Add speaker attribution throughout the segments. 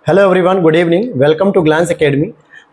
Speaker 1: Hello everyone, good evening, welcome to Glance academy.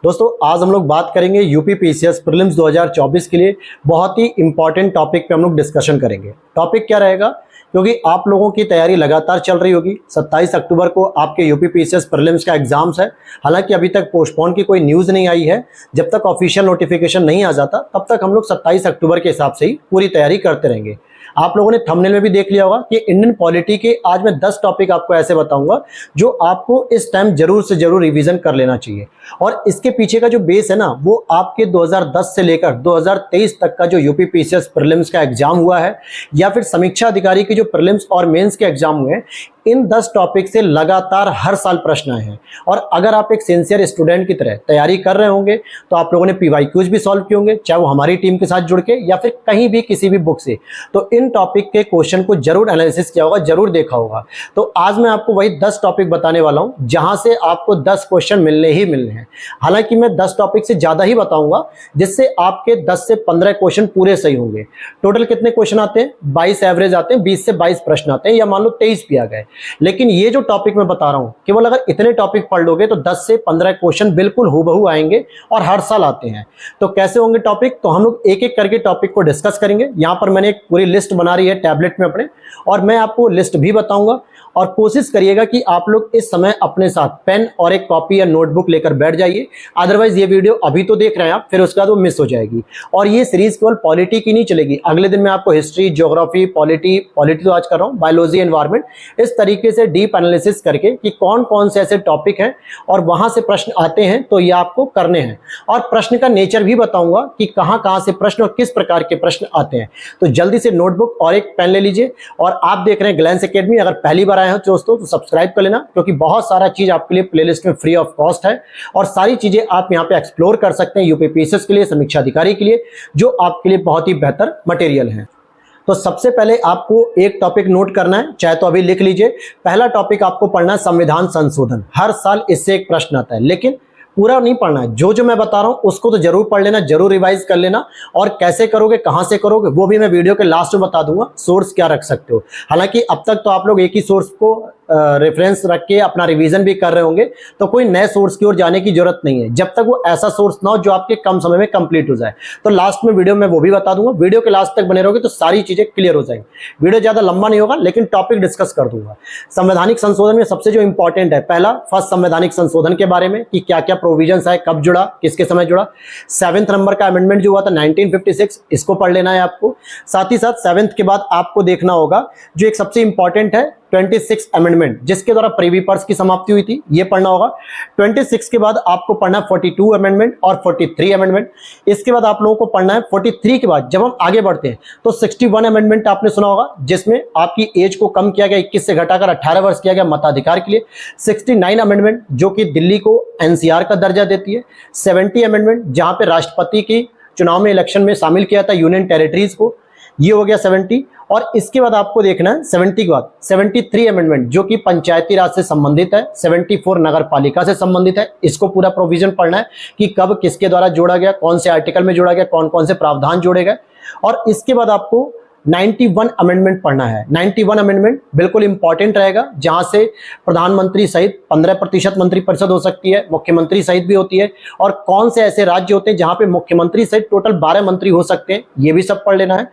Speaker 1: दोस्तों, आज हम लोग बात करेंगे यूपी पीसीएस प्रीलिम्स 2024 के लिए बहुत ही इंपॉर्टेंट टॉपिक पे हम लोग डिस्कशन करेंगे। टॉपिक क्या रहेगा? क्योंकि आप लोगों की तैयारी लगातार चल रही होगी। 27 अक्टूबर को आपके यूपी पीसीएस प्रीलिम्स का एग्जाम्स है। हालांकि अभी तक पोस्टपोन की कोई न्यूज़ नहीं आई है। जब तक ऑफिशियल नोटिफिकेशन नहीं आ जाता तब तक हम लोग 27 अक्टूबर के हिसाब से ही पूरी तैयारी करते रहेंगे। आप लोगों ने थंबनेल में भी देख लिया होगा कि इंडियन पॉलिटी के आज मैं 10 टॉपिक आपको ऐसे बताऊंगा जो आपको इस टाइम जरूर से जरूर रिवीजन कर लेना चाहिए। और इसके पीछे का जो बेस है ना, वो आपके 2010 से लेकर 2023 तक का जो यूपी पीसीएस प्रीलिम्स का एग्जाम हुआ है या फिर समीक्षा अधिकारी की जो प्रीलिम्स और मेंस के एग्जाम हुए हैं, इन 10 टॉपिक से लगातार हर साल प्रश्न आए हैं। और अगर आप एक सिंसियर स्टूडेंट की तरह तैयारी कर रहे होंगे तो आप लोगों ने पीवाईक्यूज भी सॉल्व किए होंगे, चाहे वो हमारी टीम के साथ जुड़ के या फिर कहीं भी किसी भी बुक से। तो इन टॉपिक के क्वेश्चन को जरूर एनालिसिस किया होगा, जरूर देखा होगा। तो आज मैं आपको वही 10 टॉपिक बताने वाला हूं जहां से आपको 10 क्वेश्चन मिलने ही मिलने हैं। हालांकि मैं 10 टॉपिक से ज्यादा ही बताऊंगा जिससे आपके 10 से 15 क्वेश्चन पूरे सही होंगे। टोटल कितने क्वेश्चन आते हैं? 22 एवरेज आते हैं, 20 से 22 प्रश्न आते हैं, या मान लो 23 भी आ गए। लेकिन ये जो टॉपिक मैं बता रहा हूं, केवल अगर इतने टॉपिक पढ़ लोगे तो 10 से 15 क्वेश्चन बिल्कुल हूबहू आएंगे और हर साल आते हैं। तो कैसे होंगे टॉपिक? तो हम लोग एक एक करके टॉपिक को डिस्कस करेंगे। यहां पर मैंने एक पूरी लिस्ट बना रही है टैबलेट में अपने, और मैं आपको लिस्ट भी बताऊंगा। और कोशिश करिएगा कि आप लोग इस समय अपने साथ पेन और एक कॉपी या नोटबुक लेकर बैठ जाइए। अदरवाइज ये वीडियो अभी तो देख रहे हैं आप, फिर उसके बाद वो मिस हो जाएगी। और ये सीरीज केवल पॉलिटी की नहीं चलेगी, अगले दिन मैं आपको हिस्ट्री, ज्योग्राफी, पॉलिटी तो आज कर रहा हूँ, बायोलॉजी, एनवायरमेंट, इस तरीके से डीप एनालिसिस करके कि कौन कौन से ऐसे टॉपिक हैं और वहां से प्रश्न आते हैं तो ये आपको करने हैं। और प्रश्न का नेचर भी बताऊंगा कि कहां कहां से प्रश्न और किस प्रकार के प्रश्न आते हैं। तो जल्दी से नोटबुक और एक पेन ले लीजिए। और आप देख रहे हैं ग्लैंस एकेडमी, अगर पहली बार आए हो दोस्तों तो सब्सक्राइब कर लेना, क्योंकि बहुत सारा चीज आपके लिए प्लेलिस्ट में फ्री ऑफ कॉस्ट है और सारी चीजें आप यहां पे एक्सप्लोर कर सकते हैं यूपी पीसीएस के लिए, समीक्षा अधिकारी के लिए, जो आपके लिए बहुत ही बेहतर मटेरियल है। तो सबसे पहले आपको एक टॉपिक नोट करना है, चाहे तो अभी लिख लीजिए। पहला टॉपिक आपको पढ़ना है संविधान संशोधन। हर साल इससे एक प्रश्न आता है, लेकिन पूरा नहीं पढ़ना है। जो मैं बता रहा हूं उसको तो जरूर पढ़ लेना, जरूर रिवाइज कर लेना। और कैसे करोगे, कहां से करोगे, वो भी मैं वीडियो के लास्ट में बता दूंगा। सोर्स क्या रख सकते हो। हालांकि अब तक तो आप लोग एक ही सोर्स को रेफरेंस रख के अपना रिवीजन भी कर रहे होंगे, तो कोई नए सोर्स की ओर जाने की जरूरत नहीं है जब तक वो ऐसा सोर्स ना हो जो आपके कम समय में कंप्लीट हो जाए। तो लास्ट में वीडियो में वो भी बता दूंगा। वीडियो के लास्ट तक बने रहोगे तो सारी चीजें क्लियर हो जाएंगी। वीडियो ज्यादा लंबा नहीं होगा, लेकिन टॉपिक डिस्कस कर दूंगा। संवैधानिक संशोधन में सबसे जो इंपॉर्टेंट है, पहला फर्स्ट संवैधानिक संशोधन के बारे में कि क्या क्या प्रोविजन है, कब जुड़ा, किसके समय जुड़ा। 7th नंबर का अमेंडमेंट जो हुआ था 1956, इसको पढ़ लेना है आपको। साथ ही साथ 7th के बाद आपको देखना होगा जो एक सबसे इंपॉर्टेंट है 26 अमेंडमेंट, जिसके द्वारा प्रीवी पर्स की समाप्ति हुई थी, ये पढ़ना होगा। 26 के बाद आपको पढ़ना है 42 अमेंडमेंट और 43 अमेंडमेंट। इसके बाद आप लोगों को पढ़ना है 43 के बाद जब हम आगे बढ़ते हैं तो 61 अमेंडमेंट आपने सुना होगा, जिसमें आपकी एज को कम किया गया, 21 से घटाकर 18 वर्ष किया गया मताधिकार के लिए। 69 अमेंडमेंट जो कि दिल्ली को एनसीआर का दर्जा देती है। 70 अमेंडमेंट जहां पे राष्ट्रपति की चुनाव में इलेक्शन में शामिल किया था यूनियन टेरिटरीज को, ये हो गया 70। और इसके बाद आपको देखना है 70 के बाद 73 अमेंडमेंट जो कि पंचायती राज से संबंधित है, 74 नगर पालिका से संबंधित है। इसको पूरा प्रोविजन पढ़ना है कि कब किसके द्वारा जोड़ा गया, कौन से आर्टिकल में जोड़ा गया, कौन कौन से प्रावधान जोड़े गए। और इसके बाद आपको 91 अमेंडमेंट पढ़ना है। 91 अमेंडमेंट बिल्कुल इंपॉर्टेंट रहेगा, जहां से प्रधानमंत्री सहित 15% मंत्रिपरिषद हो सकती है, मुख्यमंत्री सहित भी होती है। और कौन से ऐसे राज्य होते हैं जहां पे मुख्यमंत्री सहित टोटल 12 मंत्री हो सकते हैं, ये भी सब पढ़ लेना है।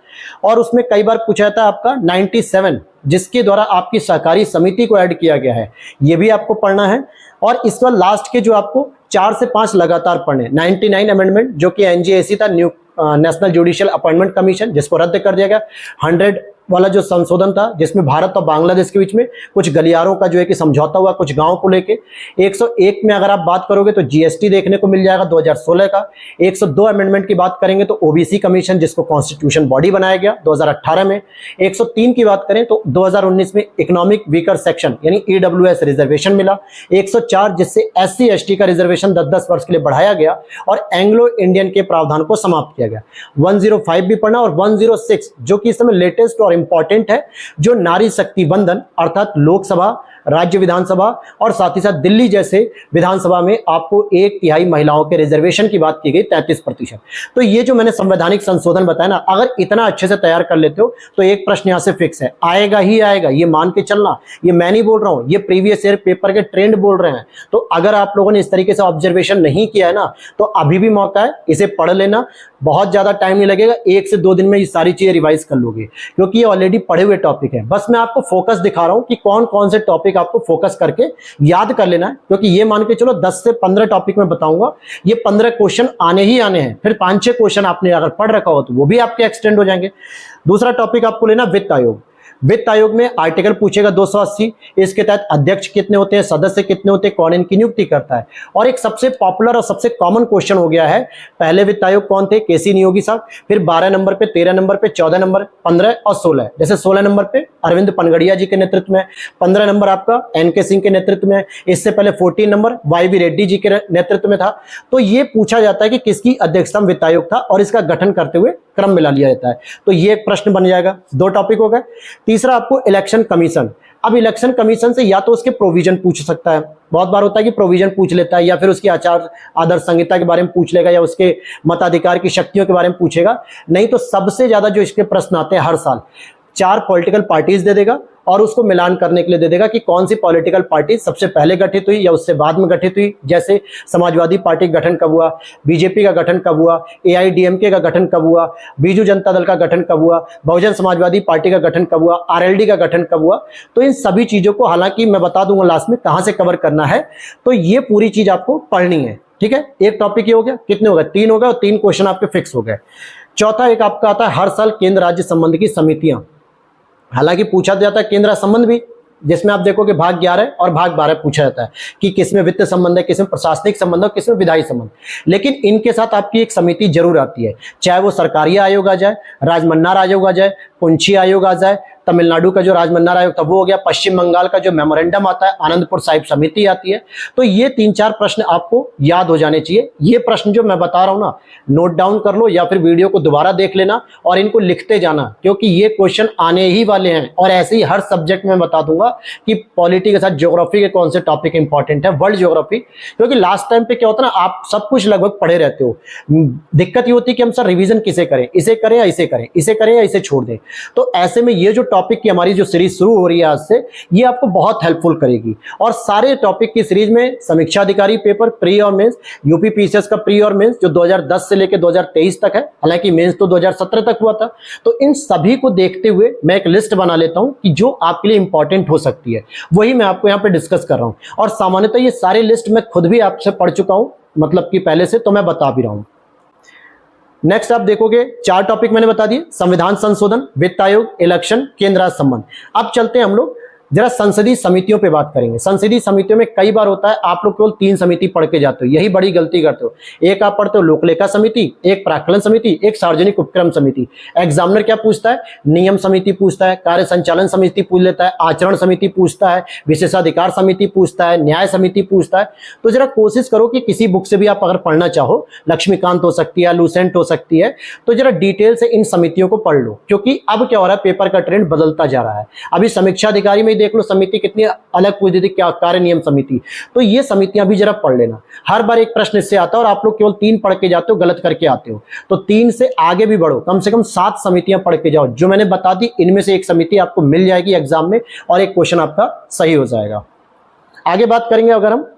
Speaker 1: और उसमें कई बार पूछा जाता है आपका 97, जिसके द्वारा आपकी सहकारी समिति को ऐड किया गया है, ये भी आपको पढ़ना है। और इस बार लास्ट के जो आपको 4 से 5 लगातार पढ़ने, 99 अमेंडमेंट जो कि एनजीएसी था, new national judicial appointment commission, जिसको रद्द कर दिया गया। 100 वाला जो संशोधन था जिसमें भारत और बांग्लादेश के बीच में कुछ गलियारों का जो है कि समझौता हुआ कुछ गांवों को लेके। 101 में अगर आप बात करोगे तो जीएसटी देखने को मिल जाएगा 2016 का। 102 अमेंडमेंट की बात करेंगे तो ओबीसी कमीशन, जिसको कॉन्स्टिट्यूशन बॉडी बनाया गया 2018 में। 103 की बात करें तो 2019 में इकोनॉमिक वीकर सेक्शन यानी ईडब्ल्यूएस रिजर्वेशन मिला। 104 जिससे एससी एसटी का रिजर्वेशन 10-10 वर्ष के लिए बढ़ाया गया और एंग्लो इंडियन के प्रावधान को समाप्त किया गया। 105 भी पढ़ना। और 106 जो कि इस समय लेटेस्ट और इंपॉर्टेंट है, जो नारी शक्ति बंधन अर्थात लोकसभा राज्य विधानसभा और साथ ही साथ दिल्ली जैसे विधानसभा में आपको 1/3 महिलाओं के रिजर्वेशन की बात की गई 33%। तो ये जो मैंने संवैधानिक संशोधन बताया ना, अगर इतना अच्छे से तैयार कर लेते हो तो एक प्रश्न यहां से फिक्स है, आएगा ही आएगा, ये मान के चलना। ये मैं नहीं बोल रहा हूं, ये प्रीवियस ईयर पेपर के ट्रेंड बोल रहे हैं। तो अगर आप लोगों ने इस तरीके से ऑब्जर्वेशन नहीं किया है ना, तो अभी भी मौका है, इसे पढ़ लेना। बहुत ज्यादा टाइम नहीं लगेगा, 1 से 2 दिन में ये सारी चीजें रिवाइज कर लोगे, क्योंकि ये ऑलरेडी पढ़े हुए टॉपिक है। बस मैं आपको फोकस दिखा रहा हूं कि कौन कौन से टॉपिक आपको फोकस करके याद कर लेना है, क्योंकि ये मान के चलो 10 से 15 टॉपिक में बताऊंगा, ये 15 क्वेश्चन आने ही आने हैं। फिर 5-6 क्वेश्चन आपने अगर पढ़ रखा हो तो वो भी आपके एक्सटेंड हो जाएंगे। दूसरा टॉपिक आपको लेना वित्त आयोग। वित्त आयोग में आर्टिकल पूछेगा 280, इसके तहत अध्यक्ष कितने होते हैं, सदस्य कितने होते हैं, कौन इनकी नियुक्ति करता है। और एक सबसे पॉपुलर और सबसे कॉमन क्वेश्चन हो गया है, पहले वित्त आयोग कौन थे, केसी नियोगी साहब, फिर 12 नंबर पे, 13 नंबर पे, 14 नंबर, 15 और 16। जैसे 16 नंबर पे अरविंद पनगड़िया जी के नेतृत्व में, 15 नंबर आपका एनके सिंह के नेतृत्व में, इससे पहले 14 नंबर वाईवी रेड्डी जी के नेतृत्व में था। तो ये पूछा जाता है कि किसकी अध्यक्षता में वित्त आयोग था और इसका गठन करते हुए क्रम में ला लिया जाता है। तो ये एक प्रश्न बन जाएगा। 2 टॉपिक हो गए। तीसरा आपको इलेक्शन कमीशन। अब इलेक्शन कमीशन से या तो उसके प्रोविजन पूछ सकता है, बहुत बार होता है कि प्रोविजन पूछ लेता है, या फिर उसकी आचार आदर्श संहिता के बारे में पूछ लेगा, या उसके मताधिकार की शक्तियों के बारे में पूछेगा। नहीं तो सबसे ज्यादा जो इसके प्रश्न आते हैं हर साल, 4 पॉलिटिकल पार्टीज दे देगा और उसको मिलान करने के लिए दे देगा कि कौन सी पॉलिटिकल पार्टी सबसे पहले गठित हुई या उससे बाद में गठित हुई। जैसे समाजवादी पार्टी का गठन कब हुआ, बीजेपी का गठन कब हुआ, एआईडीएमके का गठन कब हुआ, बीजू जनता दल का गठन कब हुआ, बहुजन समाजवादी पार्टी का गठन कब हुआ, आरएलडी का गठन कब हुआ। तो इन सभी चीजों को हालांकि मैं बता दूंगा लास्ट में कहां से कवर करना है। तो ये पूरी चीज आपको पढ़नी है, ठीक है। एक टॉपिक ये हो गया, कितने हो गए, 3 हो गए और 3 क्वेश्चन आपके फिक्स हो गए। चौथा एक आपका आता है हर साल केंद्र राज्य संबंध की समितियां। हालांकि पूछा जाता है केंद्र संबंध भी, जिसमें आप देखोगे भाग 11 और भाग 12 पूछा जाता है कि किसमें वित्त संबंध है, किसमें प्रशासनिक संबंध है, किसमें विधायी संबंध। लेकिन इनके साथ आपकी एक समिति जरूर आती है, चाहे वो सरकारी आयोग आ जाए, राजमन्नार आयोग आ जाए, पुंछी आयोग आ जाए, तमिलनाडु का जो राजमन्नार आयोग था वो हो गया, पश्चिम बंगाल का जो मेमोरेंडम आता है, आनंदपुर साहिब समिति आती है। तो ये 3-4 प्रश्न आपको याद हो जाने चाहिए। ये प्रश्न जो मैं बता रहा हूं ना, नोट डाउन कर लो या फिर वीडियो को दोबारा देख लेना और इनको लिखते जाना, क्योंकि ये क्वेश्चन आने ही वाले हैं। और ऐसे ही हर सब्जेक्ट में बता दूंगा कि पॉलिटी के साथ ज्योग्राफी के कौन से टॉपिक इंपॉर्टेंट है, वर्ल्ड ज्योग्राफी। क्योंकि लास्ट टाइम पे क्या होता है ना, आप सब कुछ लगभग पढ़े रहते हो, दिक्कत ये होती है कि हम सर रिवीजन किसे करें, इसे करें या इसे करें, इसे करें या इसे छोड़ दें। तो ऐसे में ये जो टॉपिक की हमारी जो सीरीज शुरू हो रही है आज से, ये आपको बहुत हेल्पफुल करेगी। और सारे टॉपिक की सीरीज में समीक्षा अधिकारी पेपर प्री और मेंस, यूपी पीसीएस का प्री और मेंस जो 2010 से लेकर 2023 तक है, हालांकि मेंस तो 2017 तक हुआ था। तो इन सभी को देखते हुए मैं एक लिस्ट बना लेता हूं कि जो आपके लिए इंपॉर्टेंट हो सकती है, वही मैं आपको यहां पे डिस्कस कर रहा हूं। और सामान्यतः ये सारे लिस्ट मैं खुद भी आपसे पढ़ चुका हूं, मतलब कि पहले से, तो मैं बता भी रहा हूं। नेक्स्ट आप देखोगे 4 टॉपिक मैंने बता दिए, संविधान संशोधन, वित्त आयोग, इलेक्शन, केंद्र राज्य संबंध। अब चलते हैं हम लोग जरा संसदीय समितियों पे बात करेंगे। संसदीय समितियों में कई बार होता है आप लोग केवल 3 समिति पढ़ के जाते हो, यही बड़ी गलती करते हो। एक आप पढ़ते हो लोकलेखा समिति, एक प्राक्कलन समिति, एक सार्वजनिक उपक्रम समिति। एग्जामिनर क्या पूछता है, नियम समिति पूछता है, कार्य संचालन समिति पूछ लेता है, आचरण समिति पूछता है, विशेषाधिकार समिति पूछता है, न्याय समिति पूछता है। तो जरा कोशिश करो कि किसी बुक से भी आप अगर पढ़ना चाहो, लक्ष्मीकांत हो सकती है, लूसेंट हो सकती है, तो जरा डिटेल से इन समितियों को पढ़ लो। क्योंकि अब क्या हो रहा है, पेपर का ट्रेंड बदलता जा रहा है। अभी समीक्षा अधिकारी में देख लो समिति कितनी अलग पूछ दी थी, क्या कार्य नियम समिति। तो ये समितियां भी जरा पढ़ लेना। हर बार एक प्रश्न इससे आता है और आप लोग केवल 3 पढ़ के जाते हो, गलत करके आते हो। तो 3 से आगे भी बढ़ो, कम से कम 7 समितियां पढ़ के जाओ। जो मैंने बता दी इनमें से एक समिति आपको मिल जाएगी एग्जाम में और एक क्वेश्चन आपका सही हो जाएगा। आगे बात करेंगे अगर हम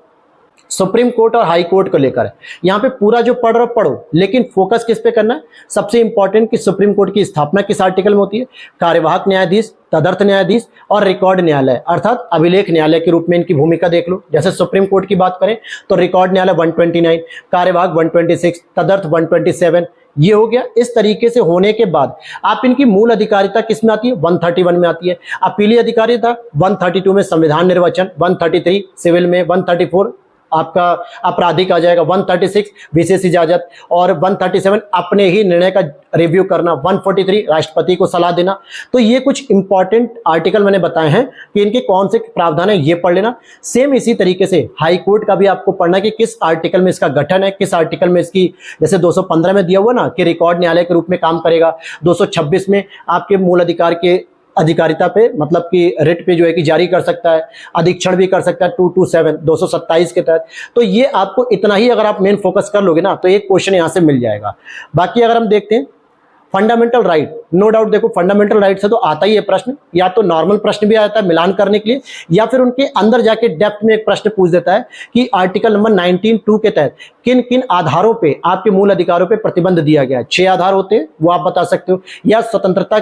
Speaker 1: सुप्रीम कोर्ट और हाई कोर्ट को लेकर, यहां पे पूरा जो पढ़ रहे हो पढ़ो, लेकिन फोकस किस पे करना है, सबसे इंपॉर्टेंट कि सुप्रीम कोर्ट की स्थापना किस आर्टिकल में होती है, कार्यवाहक न्यायाधीश, तदर्थ न्यायाधीश और रिकॉर्ड न्यायालय अर्थात अभिलेख न्यायालय के रूप में इनकी भूमिका देख लो। जैसे सुप्रीम कोर्ट की बात करें तो रिकॉर्ड न्यायालय 129, कार्यवाहक 126, तदर्थ 127, ये हो गया। इस तरीके से होने के बाद आप इनकी मूल अधिकारिता किस में आती है, 131 में आती है। अपीलीय अधिकारिता 132 में संविधान निर्वचन, 133 सिविल में, 134 आपका आपराधिक आ जाएगा, 136 विशेष इजाजत और 137 अपने ही निर्णय का रिव्यू करना, 143 राष्ट्रपति को सलाह देना। तो ये कुछ इंपॉर्टेंट आर्टिकल मैंने बताए हैं कि इनके कौन से प्रावधान है, ये पढ़ लेना। सेम इसी तरीके से हाई कोर्ट का भी आपको पढ़ना कि किस आर्टिकल में इसका गठन है, किस आर्टिकल में इसकी, जैसे 215 में दिया हुआ ना कि रिकॉर्ड न्यायालय के रूप में काम करेगा, 226 में आपके मूल अधिकार के अधिकारिता पे मतलब कि रिट पे जो है कि जारी कर सकता है, अधीक्षण भी कर सकता है 227 227 के तहत। तो ये आपको इतना ही अगर आप मेन फोकस कर लोगे ना तो एक क्वेश्चन यहां से मिल जाएगा। बाकी अगर हम देखते हैं फंडामेंटल राइट, नो डाउट देखो फंडामेंटल राइट से तो आता ही है प्रश्न, या तो नॉर्मल प्रश्न भी आता है मिलान करने के लिए, या फिर उनके अंदर जाके डेप्थ में एक प्रश्न पूछ देता है कि आर्टिकल नंबर 19(2) के तहत किन किन आधारों पे आपके मूल अधिकारों पे प्रतिबंध दिया गया है। 6 आधार होते हैं वो आप बता सकते हो, या स्वतंत्रता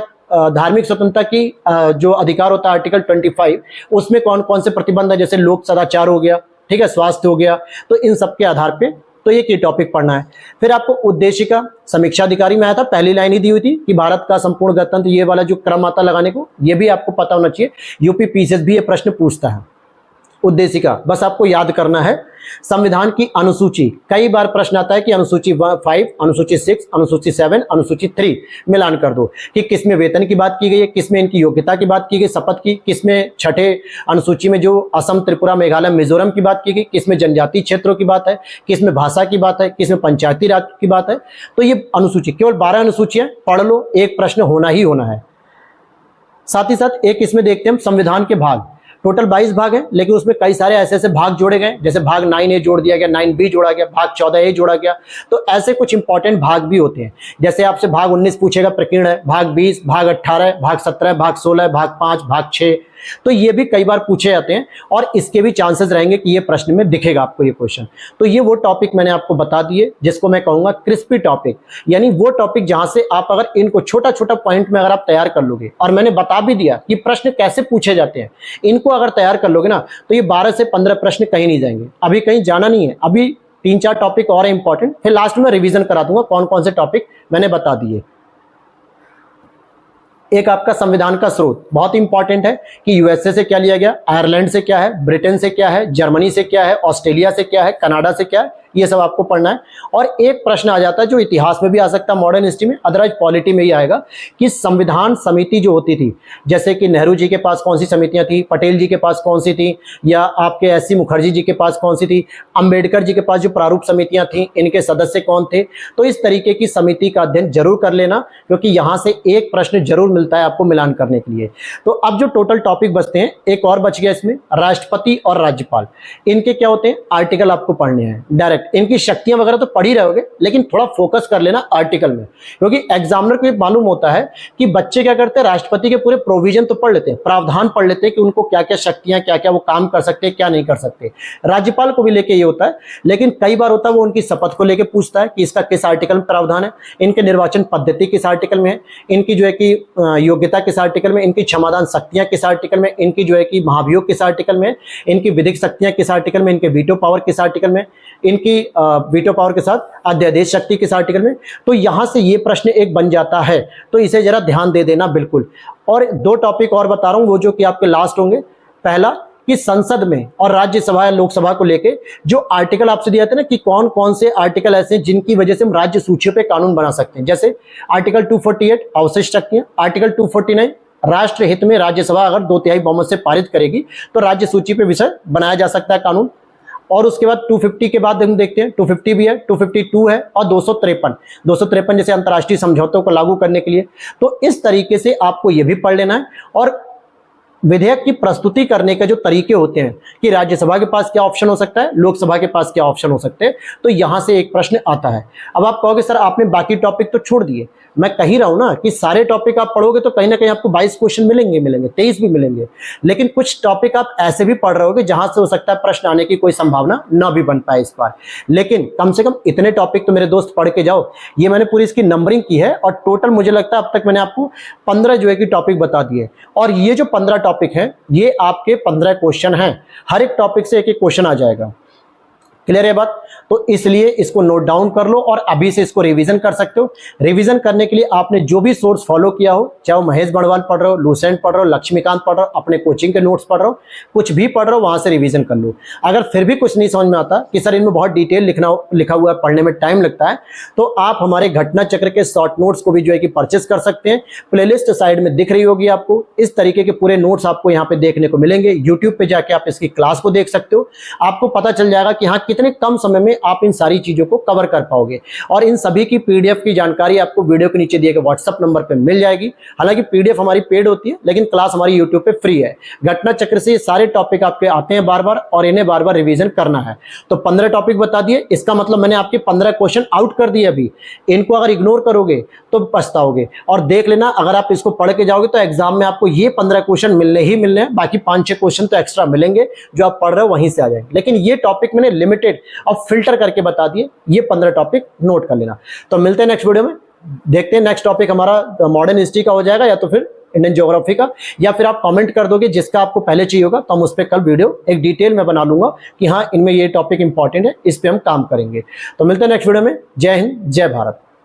Speaker 1: धार्मिक स्वतंत्रता की जो अधिकार होता है आर्टिकल 25 उसमें कौन कौन से प्रतिबंध है, जैसे लोक सदाचार हो गया, ठीक है, स्वास्थ्य हो गया, तो इन सब के आधार पे तो ये की टॉपिक पढ़ना है। फिर आपको उद्देशिका समीक्षा अधिकारी में आया था, पहली लाइन ही दी हुई थी कि भारत का संपूर्ण गणतंत्र, ये वाला जो क्रम आता लगाने को, ये भी आपको पता होना चाहिए। यूपी पीसीएस भी ये प्रश्न पूछता है उद्देशिका, बस आपको याद करना है। संविधान की अनुसूची, कई बार प्रश्न आता है कि अनुसूची 5, अनुसूची 6, अनुसूची 7, अनुसूची 3 मिलान कर दो कि किसमें वेतन की बात की गई है, किसमें इनकी योग्यता की बात की गई शपथ की, किसमें छठे अनुसूची में जो असम, त्रिपुरा, मेघालय, मिजोरम की बात की गई, किसमें जनजातीय क्षेत्रों की बात है, किसमें भाषा की बात है, किसमें पंचायती राज की बात है। तो ये अनुसूची केवल 12 अनुसूचियां पढ़ लो, एक प्रश्न होना ही होना है। साथ ही साथ एक इसमें देखते हैं हम संविधान के भाग, टोटल 22 भाग हैं, लेकिन उसमें कई सारे ऐसे ऐसे भाग जोड़े गए, जैसे भाग 9A जोड़ दिया गया, 9B जोड़ा गया, भाग 14A जोड़ा गया। तो ऐसे कुछ इंपॉर्टेंट भाग भी होते हैं, जैसे आपसे भाग 19 पूछेगा, प्रकीर्ण है, भाग 20, भाग 18, भाग 17, भाग 16, भाग 5, भाग 6, तो ये भी कई बार पूछे जाते हैं और इसके भी चांसेस रहेंगे कि ये प्रश्न में दिखेगा आपको ये क्वेश्चन। तो ये वो टॉपिक मैंने आपको बता दिए जिसको मैं कहूंगा क्रिस्पी टॉपिक, यानी वो टॉपिक जहां से आप अगर इनको छोटा छोटा पॉइंट में अगर आप तैयार कर लोगे, और मैंने बता भी दिया कि प्रश्न कैसे पूछे जाते हैं, इनको अगर तैयार कर लोगे ना तो ये 12 से 15 प्रश्न कहीं नहीं जाएंगे। अभी कहीं जाना नहीं है, अभी 3-4 टॉपिक और है इंपॉर्टेंट, फिर लास्ट में रिवीजन करा दूंगा कौन कौन से टॉपिक मैंने बता दिए। एक आपका संविधान का स्रोत बहुत इंपॉर्टेंट है कि यूएसए से क्या लिया गया, आयरलैंड से क्या है, ब्रिटेन से क्या है, जर्मनी से क्या है, ऑस्ट्रेलिया से क्या है, कनाडा से क्या है, ये सब आपको पढ़ना है। और एक प्रश्न आ जाता है जो इतिहास में भी आ सकता है, मॉडर्न हिस्ट्री में, अदरवाइज पॉलिटी में ही आएगा कि संविधान समिति जो होती थी, जैसे कि नेहरू जी के पास कौन सी समितियां थी, पटेल जी के पास कौन सी थी, या आपके एससी मुखर्जी जी के पास कौन सी थी, अंबेडकर जी के पास जो प्रारूप समितियां थी इनके सदस्य कौन थे। तो इस तरीके की समिति का अध्ययन जरूर कर लेना, क्योंकि यहां से एक प्रश्न जरूर मिलता है आपको मिलान करने के लिए। तो अब जो टोटल टॉपिक बचते हैं, एक और बच गया इसमें, राष्ट्रपति और राज्यपाल, इनके क्या होते हैं, आर्टिकल आपको पढ़ने हैं डायरेक्ट। इनकी शक्तियां वगैरह तो पढ़ ही रहोगे, लेकिन थोड़ा फोकस कर लेना आर्टिकल में, क्योंकि एग्जामिनर को मालूम होता है कि बच्चे क्या करते हैं, राष्ट्रपति के पूरे प्रोविजन तो पढ़ लेते हैं, प्रावधान पढ़ लेते हैं कि उनको क्या क्या शक्तियां, क्या क्या वो काम कर सकते हैं, क्या नहीं कर सकते। राज्यपाल को भी लेके ये होता है, लेकिन कई बार होता है वो उनकी शपथ को लेकर पूछता है कि इसका किस आर्टिकल में प्रावधान है, इनके निर्वाचन पद्धति किस आर्टिकल में है, इनकी जो है कि योग्यता किस आर्टिकल में, इनकी क्षमादान शक्तियां किस आर्टिकल में, इनकी जो है कि महाभियोग किस आर्टिकल में, इनकी विधिक शक्तियां किस आर्टिकल में, इनके वीटो पावर किस आर्टिकल में, इनकी वीटो पावर के साथ अध्यादेश शक्ति किस आर्टिकल में। तो यहां से ये प्रश्न एक बन जाता है, तो इसे जरा ध्यान दे देना बिल्कुल। और 2 टॉपिक और बता रहा हूं, वो जो कि आपके लास्ट होंगे। पहला कि संसद में और राज्यसभा या लोकसभा को लेके जो आर्टिकल आपसे दिया था ना कि कौन कौन से आर्टिकल ऐसे हैं जिनकी वजह से हम राज्य सूचियों पे कानून बना सकते हैं, जैसे आर्टिकल 248 अवशिष्ट शक्तियां, आर्टिकल 249 राष्ट्र हित में राज्यसभा अगर 2/3 बहुमत से पारित करेगी तो राज्य सूची पे विषय बनाया जा सकता है कानून। और उसके बाद 250 के बाद हम देखते हैं 250 भी है, 252 है और 253 जैसे अंतर्राष्ट्रीय समझौतों को लागू करने के लिए। तो इस तरीके से आपको यह भी पढ़ लेना है। और विधेयक की प्रस्तुति करने के जो तरीके होते हैं कि राज्यसभा के पास क्या ऑप्शन हो सकता है, लोकसभा के पास क्या ऑप्शन हो सकते हैं, तो यहां से एक प्रश्न आता है। अब आप कहोगे सर आपने बाकी टॉपिक तो छोड़ दिए, मैं कह ही रहा हूं ना कि सारे टॉपिक आप पढ़ोगे तो कहीं ना कहीं आपको 22 क्वेश्चन मिलेंगे, 23 भी मिलेंगे, लेकिन कुछ टॉपिक आप ऐसे भी पढ़ रहे होगे जहां से हो सकता है प्रश्न आने की कोई संभावना ना भी बन पाए इस बार। लेकिन कम से कम इतने टॉपिक तो मेरे दोस्त पढ़ के जाओ। ये मैंने पूरी इसकी नंबरिंग की है और टोटल मुझे लगता है अब तक मैंने आपको 15 जो है कि टॉपिक बता दिए। और ये जो 15 टॉपिक हैं ये आपके 15 क्वेश्चन हैं, हर एक टॉपिक से एक एक क्वेश्चन आ जाएगा। क्लियर है बात? तो इसलिए इसको नोट डाउन कर लो और अभी से इसको रिवीजन कर सकते हो। रिवीजन करने के लिए आपने जो भी सोर्स फॉलो किया हो, चाहे वो महेश बड़वाल पढ़ रहे हो, लूसेंट पढ़ रहे हो, लक्ष्मीकांत पढ़ रहे हो, अपने कोचिंग के नोट्स पढ़ रहे हो, कुछ भी पढ़ रहे हो वहां से रिवीजन कर लो। अगर फिर भी कुछ नहीं समझ में आता कि सर इनमें बहुत डिटेल लिखा हुआ है, पढ़ने में टाइम लगता है, तो आप हमारे घटना चक्र के शॉर्ट नोट्स को भी जो है कि परचेस कर सकते हैं। प्लेलिस्ट साइड में दिख रही होगी आपको, इस तरीके के पूरे नोट्स आपको यहाँ पे देखने को मिलेंगे। यूट्यूब पे जाके आप इसकी क्लास को देख सकते हो, आपको पता चल जाएगा कि हाँ कितने कम समय में आप इन सारी चीज़ों को कवर कर पाओगे। और इन सभी की PDF की जानकारी आपको वीडियो के नीचे दिए गए WhatsApp नंबर पर मिल जाएगी। हालांकि PDF हमारी पेड होती है, लेकिन क्लास हमारी YouTube पे फ्री है। घटना चक्र से ये सारे टॉपिक आपके आते हैं बार बार, और इन्हें बार बार रिवीजन करना है। तो 15 टॉपिक बता दिए, इसका मतलब मैंने आपके 15 क्वेश्चन आउट कर दिए अभी। इनको अगर इग्नोर करोगे तो पछताओगे। और देख लेना, अगर आप इसको पढ़ के जाओगे तो एग्जाम में आपको ये 15 क्वेश्चन मिलने ही मिलने हैं, बाकी 5-6 क्वेश्चन तो एक्स्ट्रा मिलेंगे जो आप पढ़ रहे हो वहीं से आ जाएंगे। लेकिन ये टॉपिक मैंने लिमिटेड और फिल्टर करके बता दिए, ये 15 टॉपिक नोट कर लेना। तो मिलते हैं नेक्स्ट वीडियो में, देखते हैं नेक्स्ट टॉपिक हमारा मॉडर्न हिस्ट्री का हो जाएगा या तो फिर इंडियन ज्योग्राफी का, या फिर आप कमेंट कर दोगे जिसका आपको पहले चाहिए होगा, तो हम उस पर कल वीडियो एक डिटेल में बना लूंगा कि हाँ इनमें ये टॉपिक इंपॉर्टेंट है, इस पे हम काम करेंगे। तो मिलते हैं नेक्स्ट वीडियो में। जय हिंद, जय भारत।